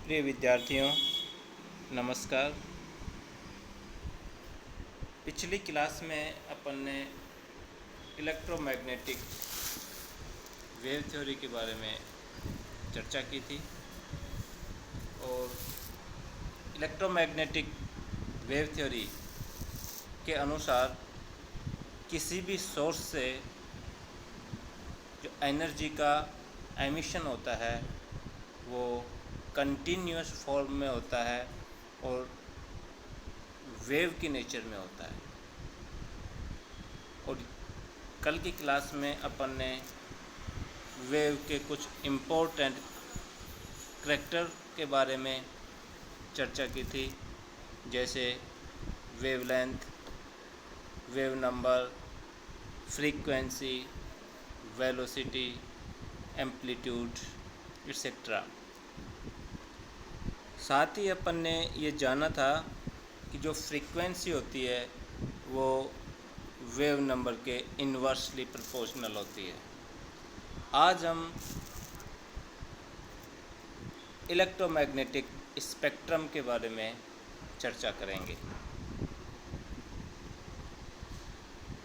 प्रिय विद्यार्थियों, नमस्कार। पिछली क्लास में अपन ने इलेक्ट्रोमैग्नेटिक वेव थ्योरी के बारे में चर्चा की थी और इलेक्ट्रोमैग्नेटिक वेव थ्योरी के अनुसार किसी भी सोर्स से जो एनर्जी का एमिशन होता है वो कंटिन्यूअस फॉर्म में होता है और वेव की नेचर में होता है। और कल की क्लास में अपन ने वेव के कुछ इम्पोर्टेंट करैक्टर के बारे में चर्चा की थी, जैसे wavelength, wave number, frequency, velocity, amplitude etcetera. साथ ही अपन ने ये जाना था कि जो फ्रीक्वेंसी होती है वो वेव नंबर के इन्वर्सली प्रोपोर्शनल होती है। आज हम इलेक्ट्रोमैग्नेटिक स्पेक्ट्रम के बारे में चर्चा करेंगे।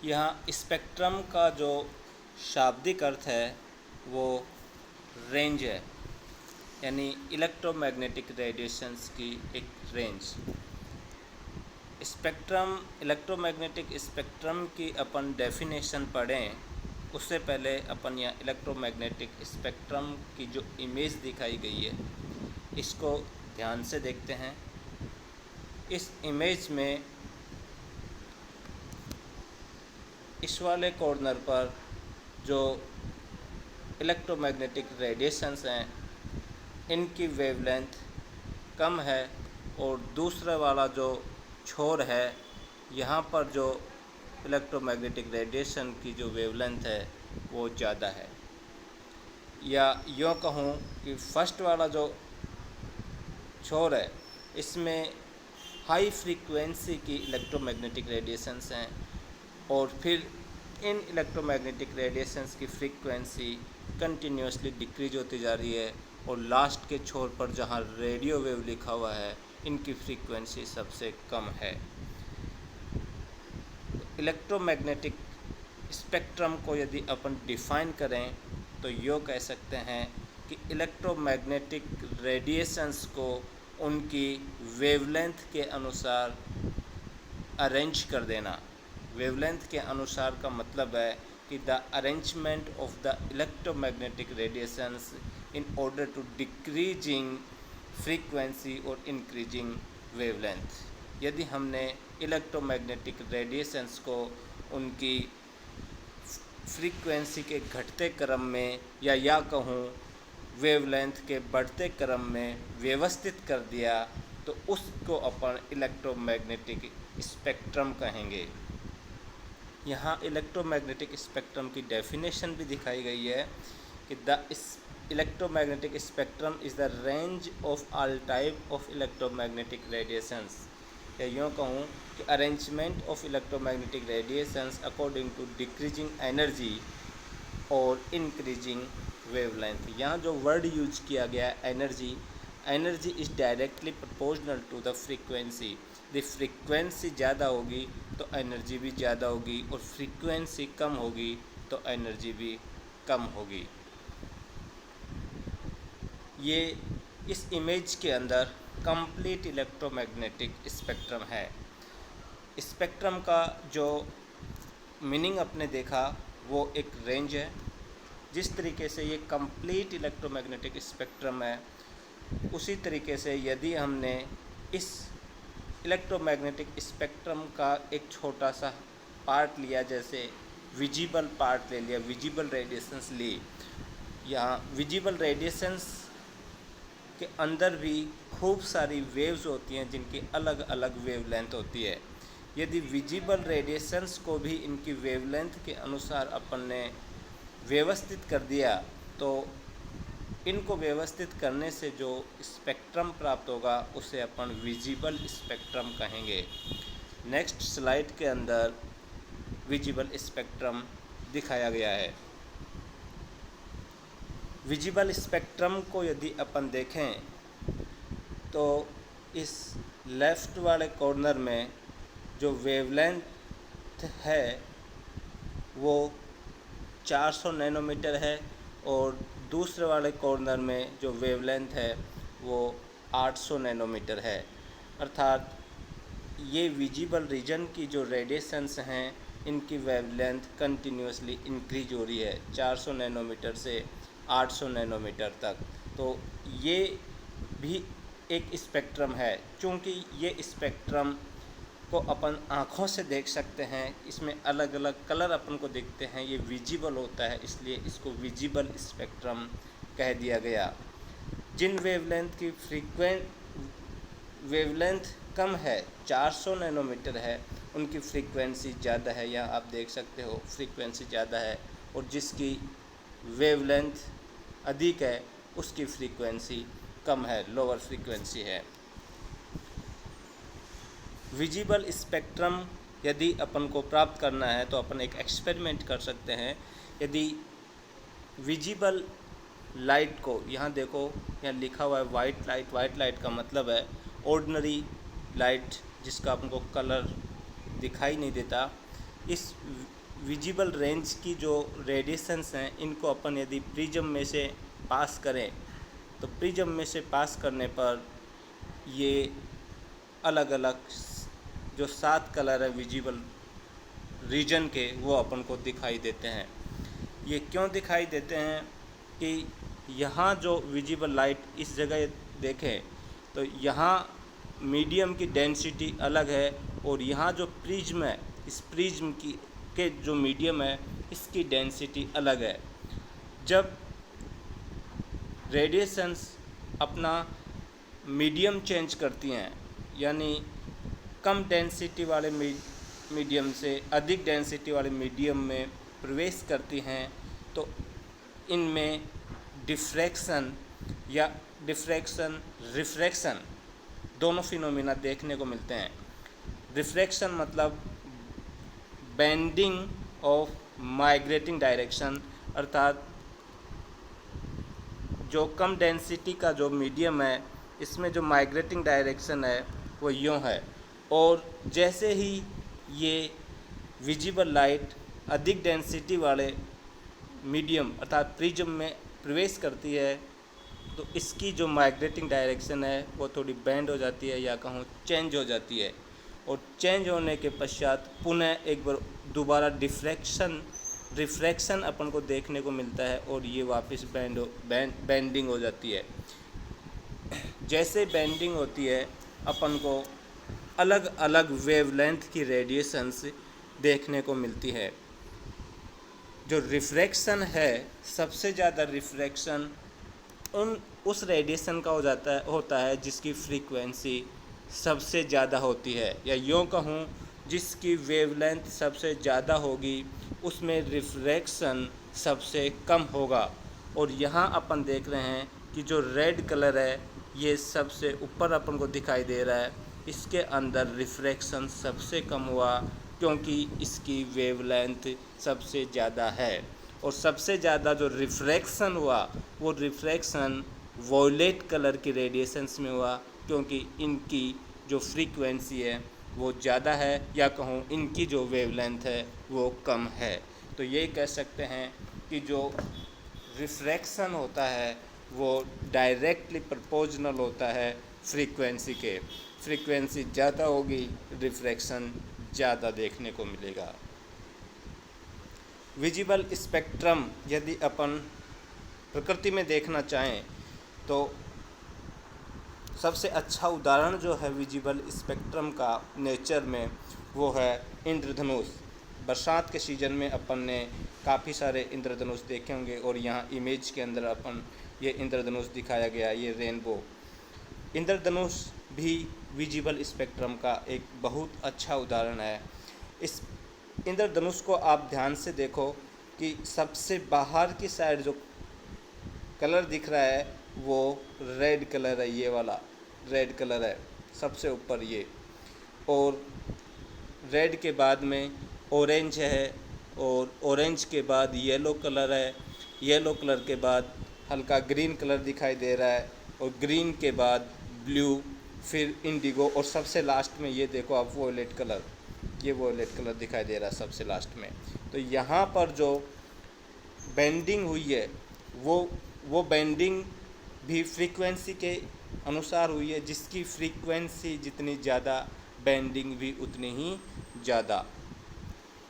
यहाँ स्पेक्ट्रम का जो शाब्दिक अर्थ है वो रेंज है, यानी इलेक्ट्रोमैग्नेटिक रेडिएशंस की एक रेंज। स्पेक्ट्रम, इलेक्ट्रोमैग्नेटिक स्पेक्ट्रम की अपन डेफिनेशन पढ़ें उससे पहले अपन यहाँ इलेक्ट्रोमैग्नेटिक स्पेक्ट्रम की जो इमेज दिखाई गई है इसको ध्यान से देखते हैं। इस इमेज में इस वाले कॉर्नर पर जो इलेक्ट्रोमैग्नेटिक रेडिएशंस हैं इनकी वेवलेंथ कम है और दूसरा वाला जो छोर है यहाँ पर जो इलेक्ट्रोमैग्नेटिक रेडिएशन की जो वेवलेंथ है वो ज़्यादा है। या यूँ कहूँ कि फर्स्ट वाला जो छोर है इसमें हाई फ्रीक्वेंसी की इलेक्ट्रोमैग्नेटिक रेडिएशंस हैं और फिर इन इलेक्ट्रोमैग्नेटिक रेडिएशंस की फ्रीक्वेंसी कंटिन्यूसली डिक्रीज होती जा रही है और लास्ट के छोर पर जहाँ रेडियो वेव लिखा हुआ है इनकी फ्रीक्वेंसी सबसे कम है। इलेक्ट्रोमैग्नेटिक स्पेक्ट्रम को यदि अपन डिफ़ाइन करें तो यूँ कह सकते हैं कि इलेक्ट्रोमैग्नेटिक रेडिएशंस को उनकी वेवलेंथ के अनुसार अरेंज कर देना। वेवलेंथ के अनुसार का मतलब है कि the arrangement of the electromagnetic radiations in order to decreasing frequency और इंक्रीजिंग वेवलेंथ। यदि हमने इलेक्ट्रोमैग्नेटिक रेडिएशंस को उनकी फ्रीक्वेंसी के घटते क्रम में या कहूँ वेवलेंथ के बढ़ते क्रम में व्यवस्थित कर दिया तो उसको अपन इलेक्ट्रोमैग्नेटिक स्पेक्ट्रम कहेंगे। यहाँ इलेक्ट्रोमैग्नेटिक स्पेक्ट्रम की डेफिनेशन भी दिखाई गई है कि the electromagnetic spectrum is the range of all type of electromagnetic radiations. या यूँ कहूँ कि arrangement of electromagnetic radiations according to decreasing energy और इंक्रीजिंग वेवलेंथ। यहाँ जो वर्ड यूज किया गया energy, energy is directly proportional to the frequency. The frequency ज़्यादा होगी तो एनर्जी भी ज़्यादा होगी और फ्रीक्वेंसी कम होगी तो एनर्जी भी कम होगी। ये इस इमेज के अंदर कंप्लीट इलेक्ट्रोमैग्नेटिक स्पेक्ट्रम है। स्पेक्ट्रम का जो मीनिंग अपने देखा वो एक रेंज है। जिस तरीके से ये कंप्लीट इलेक्ट्रोमैग्नेटिक स्पेक्ट्रम है उसी तरीके से यदि हमने इस इलेक्ट्रोमैग्नेटिक स्पेक्ट्रम का एक छोटा सा पार्ट लिया, जैसे विजिबल पार्ट ले लिया, विजिबल रेडिएशंस ली, यहाँ विजिबल रेडिएशंस के अंदर भी खूब सारी वेव्स होती हैं जिनकी अलग अलग वेवलेंथ होती है। यदि विजिबल रेडिएशंस को भी इनकी वेवलेंथ के अनुसार अपन ने व्यवस्थित कर दिया तो इनको व्यवस्थित करने से जो स्पेक्ट्रम प्राप्त होगा उसे अपन विजिबल स्पेक्ट्रम कहेंगे। नेक्स्ट स्लाइड के अंदर विजिबल स्पेक्ट्रम दिखाया गया है। विजिबल स्पेक्ट्रम को यदि अपन देखें तो इस लेफ़्ट वाले कॉर्नर में जो वेवलेंथ है वो 400 नैनोमीटर है और दूसरे वाले कॉर्नर में जो वेवलेंथ है वो 800 नैनोमीटर है। अर्थात ये विजिबल रीजन की जो रेडिएशंस हैं इनकी वेवलेंथ कंटिन्यूसली इंक्रीज हो रही है 400 नैनोमीटर से 800 नैनोमीटर तक। तो ये भी एक स्पेक्ट्रम है। चूँकि ये स्पेक्ट्रम को अपन आँखों से देख सकते हैं, इसमें अलग अलग कलर अपन को दिखते हैं, ये विजिबल होता है, इसलिए इसको विजिबल स्पेक्ट्रम कह दिया गया। जिन वेवलेंथ कम है 400 नैनोमीटर है उनकी फ्रीक्वेंसी ज़्यादा है, यहाँ आप देख सकते हो फ्रीक्वेंसी ज़्यादा है, और जिसकी वेवलेंथ अधिक है उसकी फ्रीक्वेंसी कम है, लोअर फ्रीक्वेंसी है। विजिबल स्पेक्ट्रम यदि अपन को प्राप्त करना है तो अपन एक एक्सपेरिमेंट कर सकते हैं। यदि विजिबल लाइट को, यहाँ देखो यहाँ लिखा हुआ है वाइट लाइट का मतलब है ऑर्डिनरी लाइट जिसका अपन को कलर दिखाई नहीं देता। इस विजिबल रेंज की जो रेडिएशंस हैं इनको अपन यदि प्रिज्म में से पास करें तो प्रिज्म में से पास करने पर ये अलग अलग जो 7 कलर है विजिबल रीजन के वो अपन को दिखाई देते हैं। ये क्यों दिखाई देते हैं कि यहाँ जो विजिबल लाइट इस जगह देखें तो यहाँ मीडियम की डेंसिटी अलग है और यहाँ जो प्रिज्म है इस प्रिज्म की के जो मीडियम है इसकी डेंसिटी अलग है। जब रेडिएशंस अपना मीडियम चेंज करती हैं, यानी कम डेंसिटी वाले मीडियम से अधिक डेंसिटी वाले मीडियम में प्रवेश करती हैं, तो इनमें डिफ्रैक्शन या रिफ्रैक्शन दोनों फिनोमिना देखने को मिलते हैं। रिफ्रैक्शन मतलब बेंडिंग ऑफ माइग्रेटिंग डायरेक्शन, अर्थात जो कम डेंसिटी का जो मीडियम है इसमें जो माइग्रेटिंग डायरेक्शन है वो यूँ है, और जैसे ही ये विजिबल लाइट अधिक डेंसिटी वाले मीडियम अर्थात प्रिज्म में प्रवेश करती है तो इसकी जो माइग्रेटिंग डायरेक्शन है वो थोड़ी बेंड हो जाती है या कहूँ चेंज हो जाती है, और चेंज होने के पश्चात पुनः एक बार दोबारा रिफ्रैक्शन अपन को देखने को मिलता है और ये वापस बेंडिंग हो जाती है। जैसे बेंडिंग होती है अपन को अलग अलग वेवलेंथ की रेडिएशंस देखने को मिलती है। जो रिफ्रैक्शन है सबसे ज़्यादा रिफ्रैक्शन उस रेडिएशन का होता है जिसकी फ्रीक्वेंसी सबसे ज़्यादा होती है, या यूँ कहूँ जिसकी वेवलेंथ सबसे ज़्यादा होगी उसमें रिफ्रैक्शन सबसे कम होगा। और यहाँ अपन देख रहे हैं कि जो रेड कलर है ये सबसे ऊपर अपन को दिखाई दे रहा है, इसके अंदर रिफ्रैक्शन सबसे कम हुआ क्योंकि इसकी वेवलेंथ सबसे ज़्यादा है। और सबसे ज़्यादा जो रिफ्रैक्शन हुआ वो रिफ्रैक्शन वॉयलेट कलर की रेडिएशंस में हुआ क्योंकि इनकी जो फ्रीक्वेंसी है वो ज़्यादा है, या कहूँ इनकी जो वेवलेंथ है वो कम है। तो ये कह सकते हैं कि जो रिफ्रैक्शन होता है वो डायरेक्टली प्रोपोर्शनल होता है फ्रीक्वेंसी के। फ्रीक्वेंसी ज़्यादा होगी रिफ्रैक्शन ज़्यादा देखने को मिलेगा। विजिबल स्पेक्ट्रम यदि अपन प्रकृति में देखना चाहें तो सबसे अच्छा उदाहरण जो है विजिबल स्पेक्ट्रम का नेचर में वो है इंद्रधनुष। बरसात के सीज़न में अपन ने काफ़ी सारे इंद्रधनुष देखे होंगे और यहाँ इमेज के अंदर अपन ये इंद्रधनुष दिखाया गया, ये रेनबो। इंद्रधनुष भी विजिबल स्पेक्ट्रम का एक बहुत अच्छा उदाहरण है। इस इंद्रधनुष को आप ध्यान से देखो कि सबसे बाहर की साइड जो कलर दिख रहा है वो रेड कलर है, ये वाला रेड कलर है सबसे ऊपर ये, और रेड के बाद में ऑरेंज है, और ऑरेंज के बाद येलो कलर है, येलो कलर के बाद हल्का ग्रीन कलर दिखाई दे रहा है, और ग्रीन के बाद ब्लू, फिर इंडिगो, और सबसे लास्ट में ये देखो आप वॉयलेट कलर, ये वॉयलेट कलर दिखाई दे रहा है सबसे लास्ट में। तो यहाँ पर जो बेंडिंग हुई है वो बेंडिंग भी फ्रीक्वेंसी के अनुसार हुई है, जिसकी फ्रीक्वेंसी जितनी ज़्यादा बेंडिंग भी उतनी ही ज़्यादा।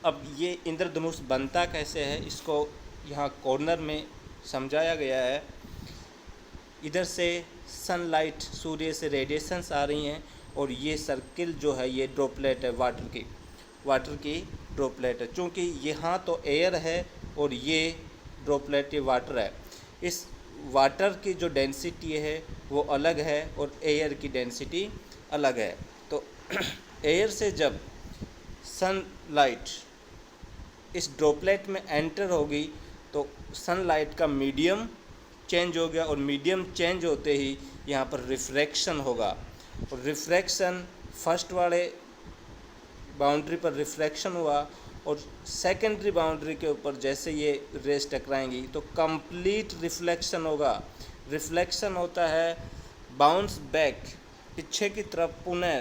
अब ये इंद्रधनुष बनता कैसे है इसको यहाँ कॉर्नर में समझाया गया है। इधर से सनलाइट, सूर्य से रेडिएशंस आ रही हैं, और ये सर्किल जो है ये ड्रॉपलेट है वाटर की ड्रॉपलेट है। चूँकि यहाँ तो एयर है और ये ड्रॉपलेट ये वाटर है, इस वाटर की जो डेंसिटी है वो अलग है और एयर की डेंसिटी अलग है। तो एयर से जब सनलाइट इस ड्रॉपलेट में एंटर होगी तो सनलाइट का मीडियम चेंज हो गया, और मीडियम चेंज होते ही यहाँ पर रिफ्रैक्शन होगा, और रिफ्रैक्शन फर्स्ट वाले बाउंड्री पर रिफ्रैक्शन हुआ, और सेकेंडरी बाउंड्री के ऊपर जैसे ये रेस टकराएंगी तो कंप्लीट रिफ्लेक्शन होगा। रिफ्लेक्शन होता है बाउंस बैक, पीछे की तरफ पुनः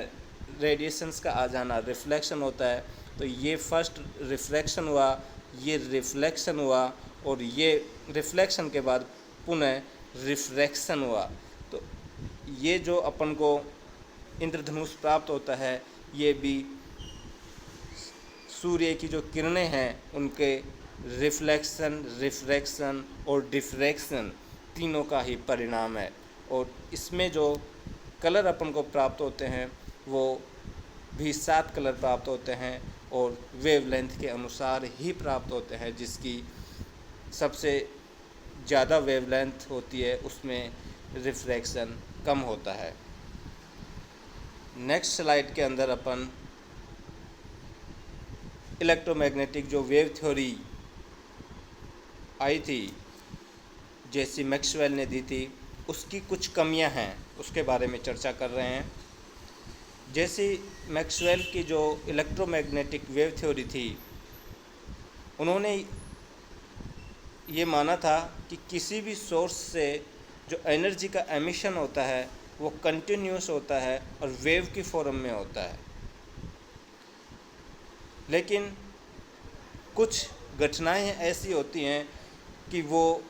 रेडिएशंस का आ जाना, रिफ्लेक्शन होता है। तो ये फर्स्ट रिफ्लेक्शन हुआ, ये रिफ्लेक्शन हुआ, और ये रिफ्लेक्शन के बाद पुनः रिफ्रैक्शन हुआ। तो ये जो अपन को इंद्रधनुष प्राप्त होता है ये भी सूर्य की जो किरणें हैं उनके रिफ्लेक्शन, रिफ्रैक्शन और डिफ्रैक्शन तीनों का ही परिणाम है। और इसमें जो कलर अपन को प्राप्त होते हैं वो भी 7 कलर प्राप्त होते हैं, और वेवलेंथ के अनुसार ही प्राप्त होते हैं। जिसकी सबसे ज़्यादा वेवलेंथ होती है उसमें रिफ्रैक्शन कम होता है। नेक्स्ट स्लाइड के अंदर अपन इलेक्ट्रोमैग्नेटिक जो वेव थ्योरी आई थी, जैसी मैक्सवेल ने दी थी, उसकी कुछ कमियां हैं उसके बारे में चर्चा कर रहे हैं। जैसी मैक्सवेल की जो इलेक्ट्रोमैग्नेटिक वेव थ्योरी थी, उन्होंने ये माना था कि किसी भी सोर्स से जो एनर्जी का एमिशन होता है वो कंटिन्यूस होता है और वेव की फॉर्म में होता है। लेकिन कुछ घटनाएं ऐसी होती हैं कि वो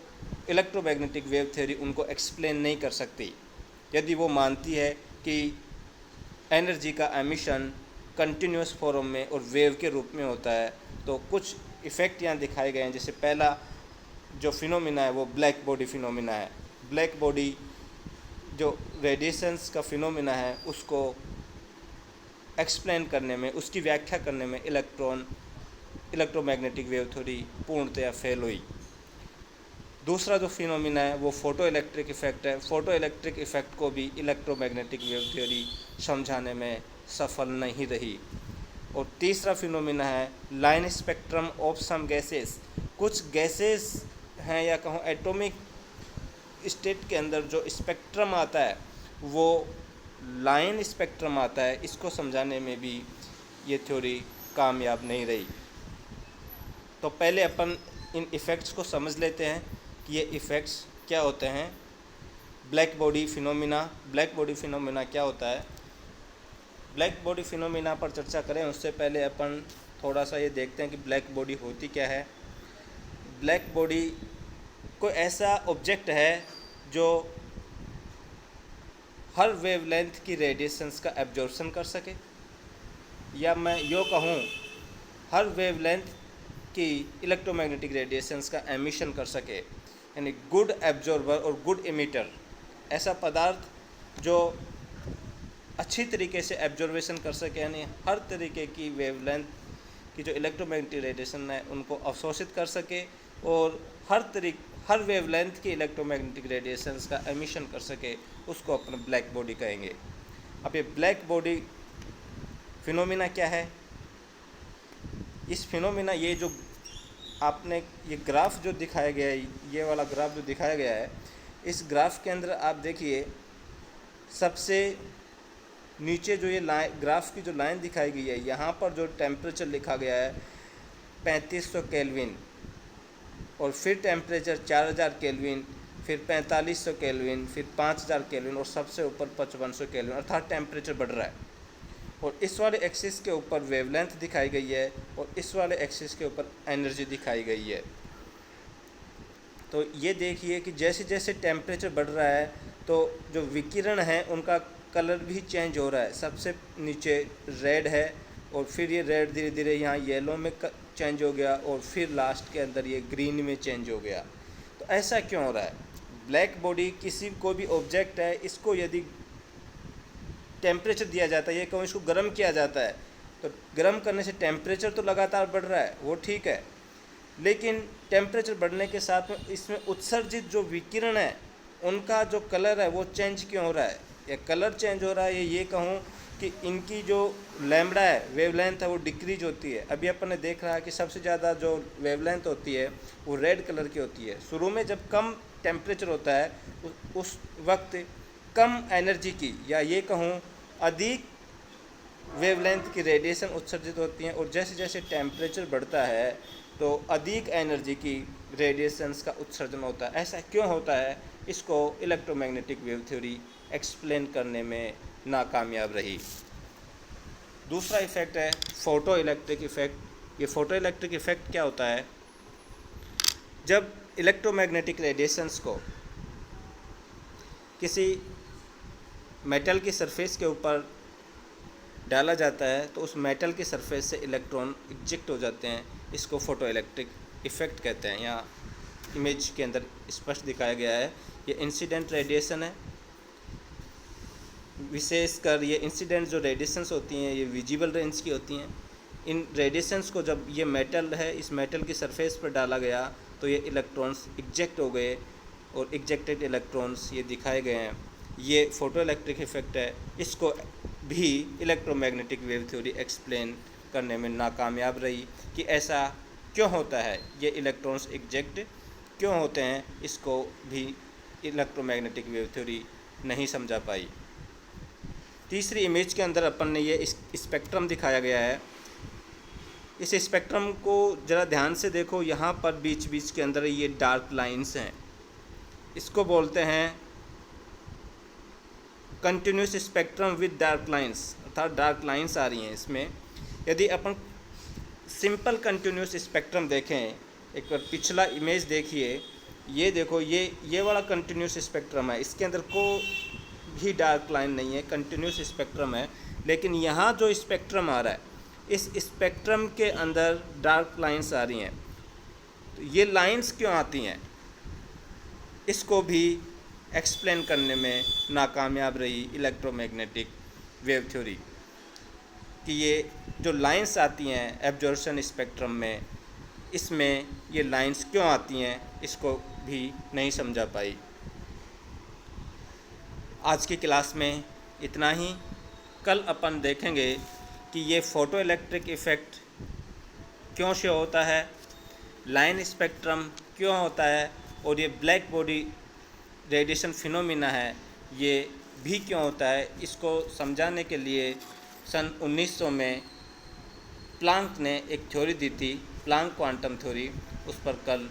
इलेक्ट्रोमैग्नेटिक वेव थ्योरी उनको एक्सप्लेन नहीं कर सकती। यदि वो मानती है कि एनर्जी का एमिशन कंटिन्यूस फॉर्म में और वेव के रूप में होता है, तो कुछ इफ़ेक्ट यहाँ दिखाए गए हैं। जैसे पहला जो फिनोमिना है वो ब्लैक बॉडी फिनोमिना है। ब्लैक बॉडी जो रेडिएशंस का फिनोमिना है उसको एक्सप्लेन करने में, उसकी व्याख्या करने में इलेक्ट्रोमैग्नेटिक वेव थ्योरी पूर्णतया फेल हुई। दूसरा जो फिनोमिना है वो फोटो इलेक्ट्रिक इफ़ेक्ट है। फोटो इलेक्ट्रिक इफ़ेक्ट को भी इलेक्ट्रोमैग्नेटिक वेव थ्योरी समझाने में सफल नहीं रही। और तीसरा फिनोमिना है line spectrum of some gases. कुछ गैसेस हैं या कहूँ एटॉमिक स्टेट के अंदर जो स्पेक्ट्रम आता है वो लाइन स्पेक्ट्रम आता है, इसको समझाने में भी ये थ्योरी कामयाब नहीं रही। तो पहले अपन इन इफ़ेक्ट्स को समझ लेते हैं कि ये इफ़ेक्ट्स क्या होते हैं। ब्लैक बॉडी फिनोमिना क्या होता है। ब्लैक बॉडी फिनोमिना पर चर्चा करें उससे पहले अपन थोड़ा सा ये देखते हैं कि ब्लैक बॉडी होती क्या है। ब्लैक बॉडी कोई ऐसा ऑब्जेक्ट है जो हर वेवलेंथ की रेडिएशंस का एब्जॉर्प्शन कर सके, या मैं यूँ कहूँ हर वेवलेंथ की इलेक्ट्रोमैग्नेटिक रेडिएशंस का एमिशन कर सके, यानी गुड एब्जॉर्बर और गुड इमिटर। ऐसा पदार्थ जो अच्छी तरीके से एब्जॉर्वेशन कर सके, यानी हर तरीके की वेवलेंथ की जो इलेक्ट्रोमैग्नेटिक रेडिएशन है उनको अवशोषित कर सके, और हर वेवलेंथ की इलेक्ट्रोमैग्नेटिक रेडिएशंस का एमिशन कर सके, उसको अपन ब्लैक बॉडी कहेंगे। अब ये ब्लैक बॉडी फिनोमिना क्या है। इस फिनोमिना, ये जो आपने ये ग्राफ जो दिखाया गया है, ये वाला ग्राफ जो दिखाया गया है, इस ग्राफ के अंदर आप देखिए सबसे नीचे जो ये लाइन, ग्राफ की जो लाइन दिखाई गई है, यहाँ पर जो टेम्परेचर लिखा गया है 3500 केल्विन, और फिर टेम्परेचर 4000 केल्विन, फिर 4500 केल्विन, फिर 5000 केल्विन और सबसे ऊपर 5500 केल्विन, अर्थात टेम्परेचर बढ़ रहा है। और इस वाले एक्सिस के ऊपर वेवलेंथ दिखाई गई है और इस वाले एक्सिस के ऊपर एनर्जी दिखाई गई है। तो ये देखिए कि जैसे जैसे टेम्परेचर बढ़ रहा है तो जो विकिरण है उनका कलर भी चेंज हो रहा है। सबसे नीचे रेड है और फिर ये रेड धीरे धीरे यहाँ येलो में चेंज हो गया और फिर लास्ट के अंदर ये ग्रीन में चेंज हो गया। तो ऐसा क्यों हो रहा है? ब्लैक बॉडी किसी कोई भी ऑब्जेक्ट है, इसको यदि टेम्परेचर दिया जाता है, ये कहूँ इसको गर्म किया जाता है, तो गर्म करने से टेम्परेचर तो लगातार बढ़ रहा है, वो ठीक है, लेकिन टेम्परेचर बढ़ने के साथ में इसमें उत्सर्जित जो विकिरण है उनका जो कलर है वो चेंज क्यों हो रहा है? या कलर चेंज हो रहा है, ये कहूँ कि इनकी जो लैम्बडा है, वेवलेंथ है, वो डिक्रीज होती है। अभी अपन ने देख रहा है कि सबसे ज़्यादा जो वेवलेंथ होती है वो रेड कलर की होती है। शुरू में जब कम टेम्परेचर होता है उस वक्त कम एनर्जी की, या ये कहूँ अधिक वेवलेंथ की रेडिएशन उत्सर्जित होती हैं, और जैसे जैसे टेम्परेचर बढ़ता है तो अधिक एनर्जी की रेडिएशंस का उत्सर्जन होता है। ऐसा क्यों होता है? इसको इलेक्ट्रोमैग्नेटिक वेव थ्योरी एक्सप्लेन करने में नाकामयाब रही। दूसरा इफ़ेक्ट है फोटो इलेक्ट्रिक इफ़ेक्ट। ये फोटो इलेक्ट्रिक इफ़ेक्ट क्या होता है? जब इलेक्ट्रोमैग्नेटिक रेडिएशंस को किसी मेटल की सरफेस के ऊपर डाला जाता है तो उस मेटल की सरफेस से इलेक्ट्रॉन इजेक्ट हो जाते हैं। इसको फोटो इलेक्ट्रिक इफ़ेक्ट कहते हैं। यहाँ इमेज के अंदर स्पष्ट दिखाया गया है। ये इंसिडेंट रेडिएशन है। विशेषकर ये इंसिडेंट जो रेडिएशंस होती हैं ये विजिबल रेंज की होती हैं। इन रेडिएशंस को जब ये मेटल है, इस मेटल की सरफेस पर डाला गया तो ये इलेक्ट्रॉन्स इजेक्ट हो गए और इजेक्टेड इलेक्ट्रॉन्स ये दिखाए गए हैं। ये फोटो इलेक्ट्रिक इफ़ेक्ट है। इसको भी इलेक्ट्रोमैग्नेटिक वेव थ्योरी एक्सप्लेन करने में नाकामयाब रही कि ऐसा क्यों होता है, ये इलेक्ट्रॉन्स इजेक्ट क्यों होते हैं, इसको भी इलेक्ट्रोमैग्नेटिक वेव थ्योरी नहीं समझा पाई। तीसरी इमेज के अंदर अपन ने ये स्पेक्ट्रम दिखाया गया है। इस स्पेक्ट्रम को ज़रा ध्यान से देखो। यहाँ पर बीच बीच के अंदर ये डार्क लाइंस हैं, इसको बोलते हैं continuous spectrum with dark lines, अर्थात डार्क लाइंस आ रही हैं इसमें। यदि अपन सिंपल कंटिन्यूस स्पेक्ट्रम देखें, एक बार पिछला इमेज देखिए, ये देखो, ये वाला कंटिन्यूस स्पेक्ट्रम है, इसके अंदर कोई भी डार्क लाइन नहीं है, कंटिन्यूस स्पेक्ट्रम है। लेकिन यहाँ जो स्पेक्ट्रम आ रहा है, इस स्पेक्ट्रम के अंदर डार्क लाइंस आ रही हैं। तो ये लाइंस क्यों आती हैं, इसको भी एक्सप्लेन करने में नाकामयाब रही इलेक्ट्रोमैग्नेटिक वेव थ्योरी कि ये जो लाइंस आती हैं एब्जॉर्प्शन स्पेक्ट्रम में, इसमें ये लाइंस क्यों आती हैं, इसको भी नहीं समझा पाई। आज की क्लास में इतना ही। कल अपन देखेंगे कि ये फ़ोटो इलेक्ट्रिक इफ़ेक्ट क्यों शो होता है, लाइन स्पेक्ट्रम क्यों होता है, और ये ब्लैक बॉडी रेडिएशन फिनोमिना है ये भी क्यों होता है। इसको समझाने के लिए सन 1900 में प्लांक ने एक थ्योरी दी थी, प्लांक क्वांटम थ्योरी। उस पर कल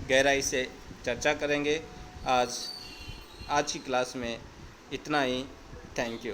गहराई से चर्चा करेंगे। आज की क्लास में इतना ही। Thank you.